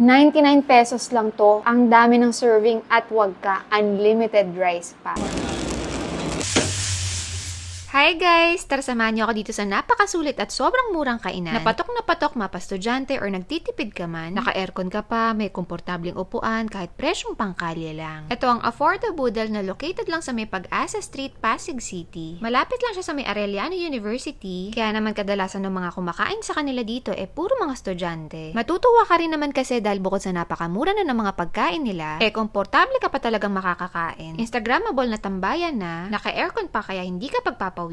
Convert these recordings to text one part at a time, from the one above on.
99 pesos lang to. Ang dami ng serving at wag ka, unlimited rice pa. Hi guys! Tara samahan niyo ako dito sa napakasulit at sobrang murang kainan. Napatok na patok mapastudyante or nagtitipid ka man, naka-aircon ka pa, may komportabling upuan, kahit presyong pangkalye lang. Ito ang Affordable Boodle na located lang sa may Pag-asa Street, Pasig City. Malapit lang siya sa may Arellano University, kaya naman kadalasan ng mga kumakain sa kanila dito puro mga estudyante. Matutuwa ka rin naman kasi dahil bukod sa napakamura na ng mga pagkain nila, komportable ka pa talagang makakakain. Instagrammable na tambayan na, naka-aircon pa kaya hindi ka pagpapawisan.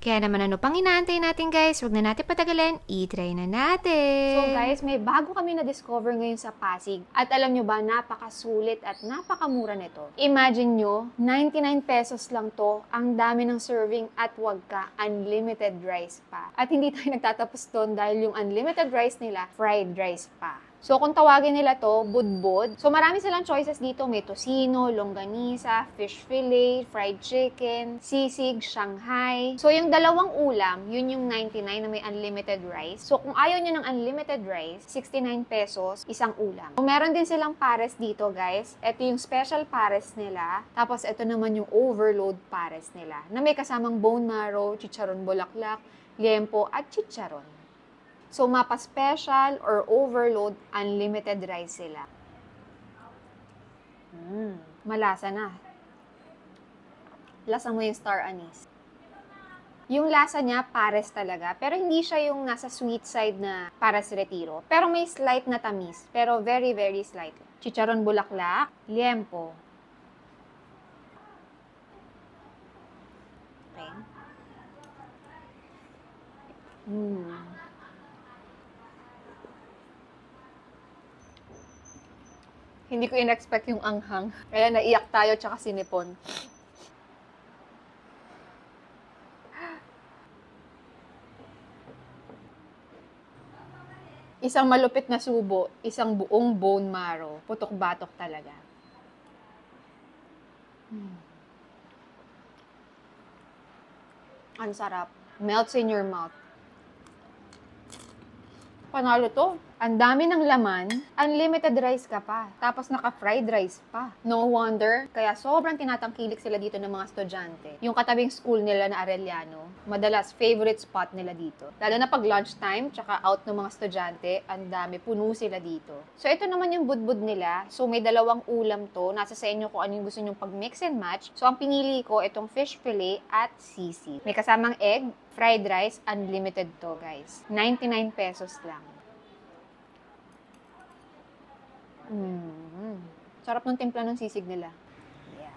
Kaya naman ano pang inaantay natin guys, wag na natin patagalin, i-try na natin! So guys, may bago kami na-discover ngayon sa Pasig. At alam nyo ba, napakasulit at napakamura nito. Imagine nyo, 99 pesos lang to. Ang dami ng serving at wag ka, unlimited rice pa. At hindi tayo nagtatapos doon dahil yung unlimited rice nila, fried rice pa. So, kung tawagin nila to, budbud. So, marami silang choices dito. May tocino, longganisa, fish fillet, fried chicken, sisig, Shanghai. So, yung dalawang ulam, yun yung 99 na may unlimited rice. So, kung ayaw nyo ng unlimited rice, 69 pesos, isang ulam. So, meron din silang pares dito, guys. Ito yung special pares nila. Tapos, ito naman yung overload pares nila. Na may kasamang bone marrow, chicharon bulaklak, liempo, at chicharon. So, mapa-special or overload, unlimited rice sila. Malasa na. Lasa mo yung star anise. Yung lasa niya, pares talaga. Pero hindi siya yung nasa sweet side na pares retiro. Pero may slight na tamis. Pero very, very slight. Chicharon bulaklak, liempo. Okay. Hindi ko in-expect yung anghang. Kaya naiyak tayo tsaka sinipon. Isang malupit na subo, isang buong bone marrow. Putok-batok talaga. Ang sarap. Melts in your mouth. Panalo to. Ang dami ng laman, unlimited rice ka pa. Tapos naka-fried rice pa. No wonder, kaya sobrang tinatangkilik sila dito ng mga estudyante. Yung katabing school nila na Arellano, madalas favorite spot nila dito. Lalo na pag lunchtime, tsaka out ng mga estudyante, ang dami, puno sila dito. So ito naman yung budbud nila. So may dalawang ulam to. Nasa sa inyo kung ano yung gusto nyong pag-mix and match. So ang pinili ko, itong fish fillet at sisig. May kasamang egg, fried rice, unlimited to guys. 99 pesos lang. Sarap ng timpla ng sisig nila. Yeah.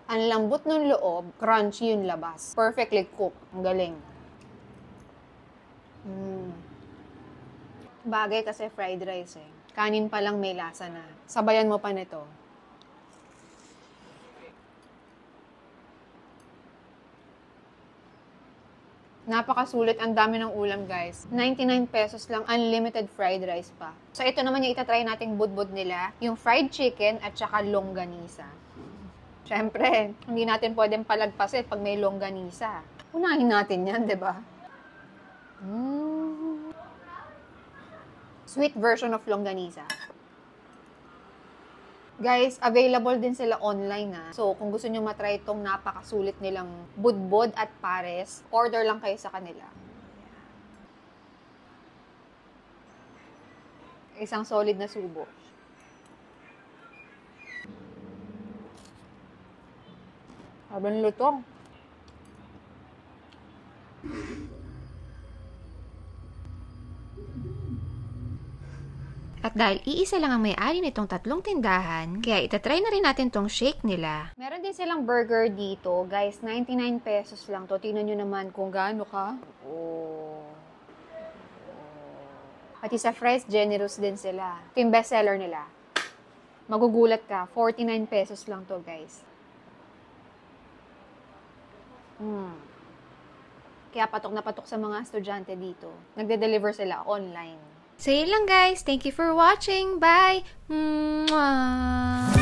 Ang lambot ng loob, crunchy yung labas. Perfectly cooked. Ang galing. Bagay kasi fried rice Kanin pa lang may lasa na. Sabayan mo pa nito. Napakasulit, ang dami ng ulam guys. 99 pesos lang, unlimited fried rice pa. So ito naman yung itatry nating budbud nila, yung fried chicken at saka longganisa. Siyempre, hindi natin pwedeng palagpasin pag may longganisa. Unahin natin yan, di ba? Sweet version of longganisa. Guys, available din sila online So, kung gusto nyo matry itong napakasulit nilang budbud at pares, order lang kayo sa kanila. Isang solid na subo. Habang lutong. At dahil iisa lang ang may-ari nitong tatlong tindahan, kaya itatry na rin natin tong shake nila. Meron din silang burger dito. Guys, 99 pesos lang to. Tingnan nyo naman kung gaano ka. Pati sa fries, generous din sila. Ito yung bestseller nila. Magugulat ka, 49 pesos lang to, guys. Kaya patok na patok sa mga estudyante dito. Nagde-deliver sila online. So yun lang guys. Thank you for watching. Bye! Mwah!